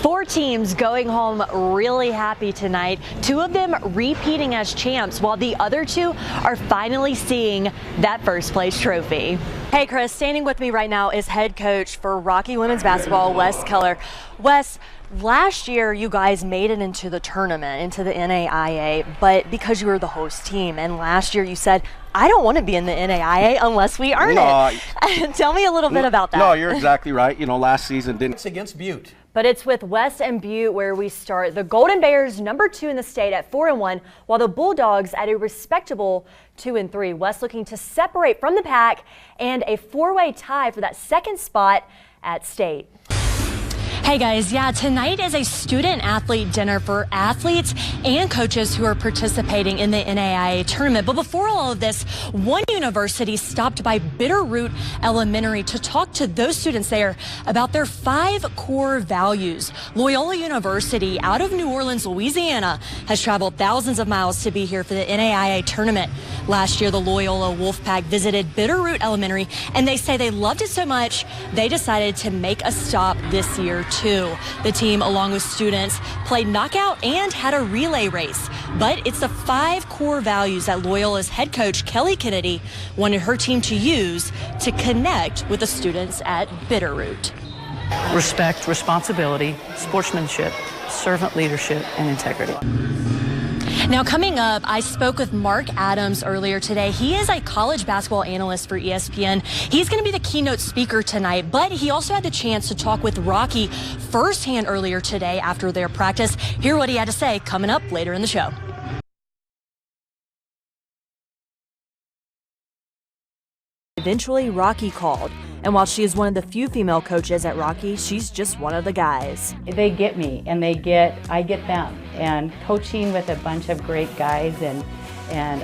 Four teams going home really happy tonight. Two of them repeating as champs, while the other two are finally seeing that first place trophy. Hey Chris, standing with me right now is head coach for Rocky women's basketball, Wes Keller. Wes, last year you guys made it into the tournament, into the NAIA, but because you were the host team, and last year you said, I don't want to be in the NAIA unless we earn it. Tell me a little bit about that. No, you're exactly right. You know, last season didn't. It's against Butte. But it's with West and Butte where we start. The Golden Bears, #2 in the state at 4-1, while the Bulldogs at a respectable 2-3. West looking to separate from the pack and a four-way tie for that second spot at state. Hey guys, yeah, tonight is a student-athlete dinner for athletes and coaches who are participating in the NAIA tournament. But before all of this, one university stopped by Bitterroot Elementary to talk to those students there about their 5 core values. Loyola University out of New Orleans, Louisiana, has traveled thousands of miles to be here for the NAIA tournament. Last year, the Loyola Wolfpack visited Bitterroot Elementary, and they say they loved it so much, they decided to make a stop this year too. The team, along with students, played knockout and had a relay race. But it's the 5 core values that Loyola's head coach, Kelly Kennedy, wanted her team to use to connect with the students at Bitterroot. Respect, responsibility, sportsmanship, servant leadership, and integrity. Now coming up, I spoke with Mark Adams earlier today. He is a college basketball analyst for ESPN. He's going to be the keynote speaker tonight, but he also had the chance to talk with Rocky firsthand earlier today after their practice. Hear what he had to say coming up later in the show. Eventually, Rocky called. And while she is one of the few female coaches at Rocky, she's just one of the guys. They get me, and I get them. And coaching with a bunch of great guys, and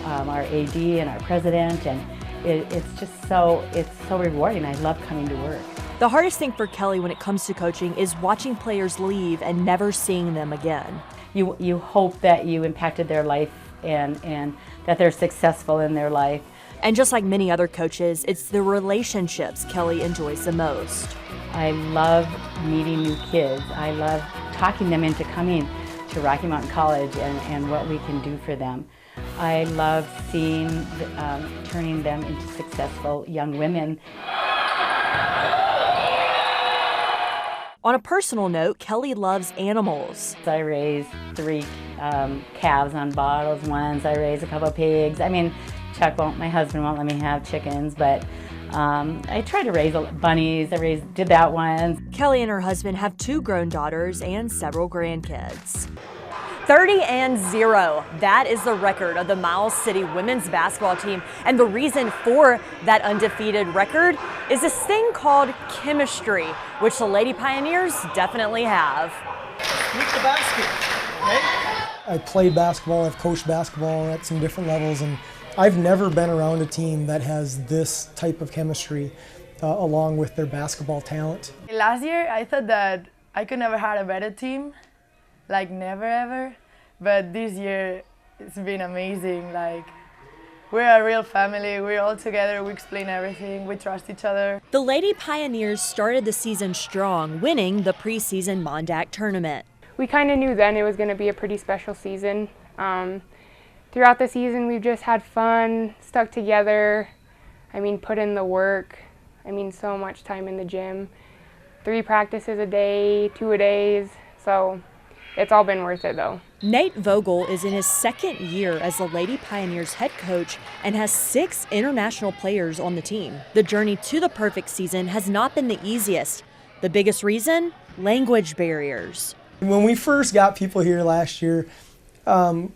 our AD and our president, and it's so rewarding. I love coming to work. The hardest thing for Kelly when it comes to coaching is watching players leave and never seeing them again. You hope that you impacted their life and that they're successful in their life. And just like many other coaches, it's the relationships Kelly enjoys the most. I love meeting new kids. I love talking them into coming to Rocky Mountain College and what we can do for them. I love seeing, turning them into successful young women. On a personal note, Kelly loves animals. I raised 3 calves on bottles once. I raised a couple of pigs. I mean, my husband won't let me have chickens, but I tried to raise bunnies. Did that once. Kelly and her husband have 2 grown daughters and several grandkids. 30-0. That is the record of the Miles City women's basketball team. And the reason for that undefeated record is this thing called chemistry, which the Lady Pioneers definitely have. Sneak the basket, okay? I played basketball, I've coached basketball at some different levels, and I've never been around a team that has this type of chemistry along with their basketball talent. Last year, I thought that I could never have a better team, like never ever. But this year, it's been amazing. Like, we're a real family. We're all together. We explain everything. We trust each other. The Lady Pioneers started the season strong, winning the preseason Mondac tournament. We kind of knew then it was going to be a pretty special season. Throughout the season, we've just had fun, stuck together, put in the work. So much time in the gym. 3 practices a day, 2-a-days, so it's all been worth it though. Nate Vogel is in his 2nd year as the Lady Pioneers head coach and has 6 international players on the team. The journey to the perfect season has not been the easiest. The biggest reason? Language barriers. When we first got people here last year,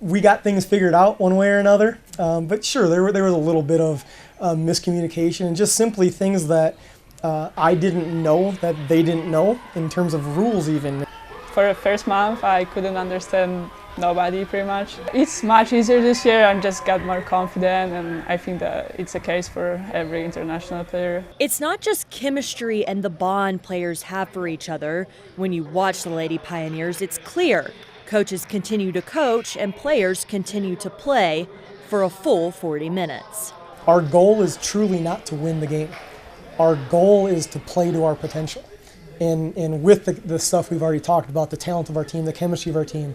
we got things figured out one way or another, but sure, there was a little bit of miscommunication and just simply things that I didn't know that they didn't know in terms of rules even. For the first month, I couldn't understand nobody pretty much. It's much easier this year. I just got more confident, and I think that it's the case for every international player. It's not just chemistry and the bond players have for each other. When you watch the Lady Pioneers, it's clear. Coaches continue to coach and players continue to play for a full 40 minutes. Our goal is truly not to win the game. Our goal is to play to our potential. And with the stuff we've already talked about, the talent of our team, the chemistry of our team,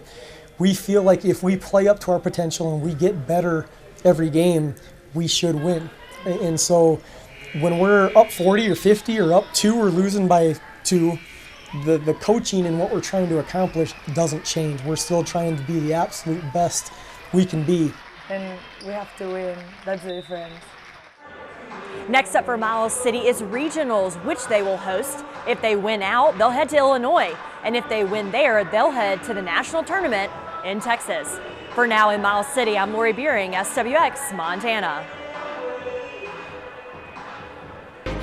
we feel like if we play up to our potential and we get better every game, we should win. And so when we're up 40 or 50 or up 2 or losing by 2, the coaching and what we're trying to accomplish doesn't change. We're still trying to be the absolute best we can be. And we have to win. That's the difference. Next up for Miles City is regionals, which they will host. If they win out, they'll head to Illinois. And if they win there, they'll head to the national tournament in Texas. For now in Miles City, I'm Lori Buhring, SWX Montana.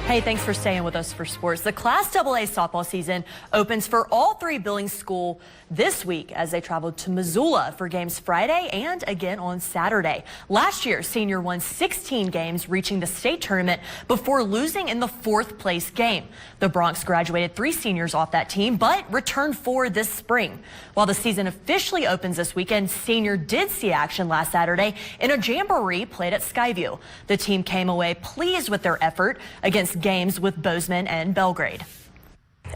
Hey, thanks for staying with us for sports. The Class AA softball season opens for all 3 Buhring schools this week as they traveled to Missoula for games Friday and again on Saturday. Last year, senior won 16 games, reaching the state tournament before losing in the 4th place game. The Bronx graduated 3 seniors off that team, but returned 4 this spring. While the season officially opens this weekend, senior did see action last Saturday in a jamboree played at Skyview. The team came away pleased with their effort against games with Bozeman and Belgrade.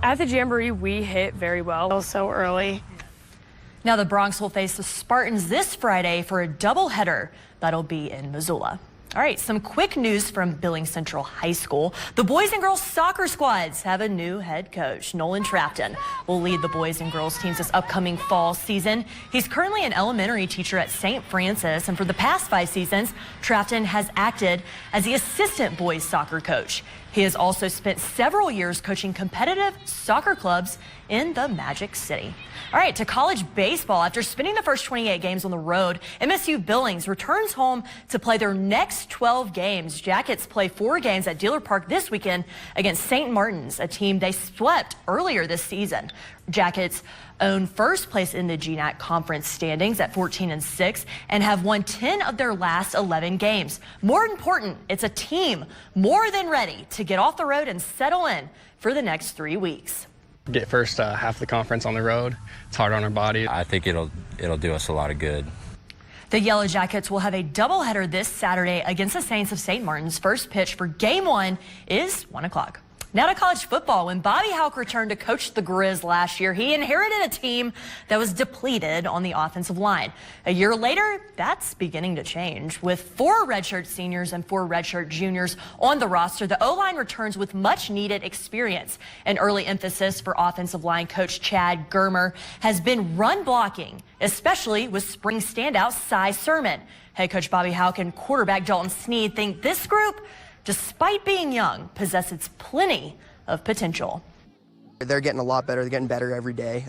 At the jamboree, we hit very well so early. Now the Bronx will face the Spartans this Friday for a doubleheader that'll be in Missoula. All right, some quick news from Buhring Central High School. The boys and girls soccer squads have a new head coach. Nolan Trafton will lead the boys and girls teams this upcoming fall season. He's currently an elementary teacher at St. Francis, and for the past 5 seasons, Trafton has acted as the assistant boys soccer coach. He has also spent several years coaching competitive soccer clubs in the Magic City. All right, to college baseball. After spending the first 28 games on the road, MSU Billings returns home to play their next 12 games. Jackets play 4 games at Dealer Park this weekend against St. Martin's, a team they swept earlier this season. Jackets own first place in the GNAC conference standings at 14-6 and have won 10 of their last 11 games. More important, it's a team more than ready to get off the road and settle in for the next 3 weeks. Get first half of the conference on the road. It's hard on our body. I think it'll do us a lot of good. The Yellow Jackets will have a doubleheader this Saturday against the Saints of St. Martin's. First pitch for Game 1 is 1 o'clock. Now to college football. When Bobby Houck returned to coach the Grizz last year, he inherited a team that was depleted on the offensive line. A year later, that's beginning to change. With 4 redshirt seniors and 4 redshirt juniors on the roster, the O-line returns with much needed experience. An early emphasis for offensive line coach Chad Germer has been run blocking, especially with spring standout Cy Sermon. Head coach Bobby Houck and quarterback Dalton Sneed think this group, despite being young, possesses plenty of potential. They're getting a lot better. They're getting better every day.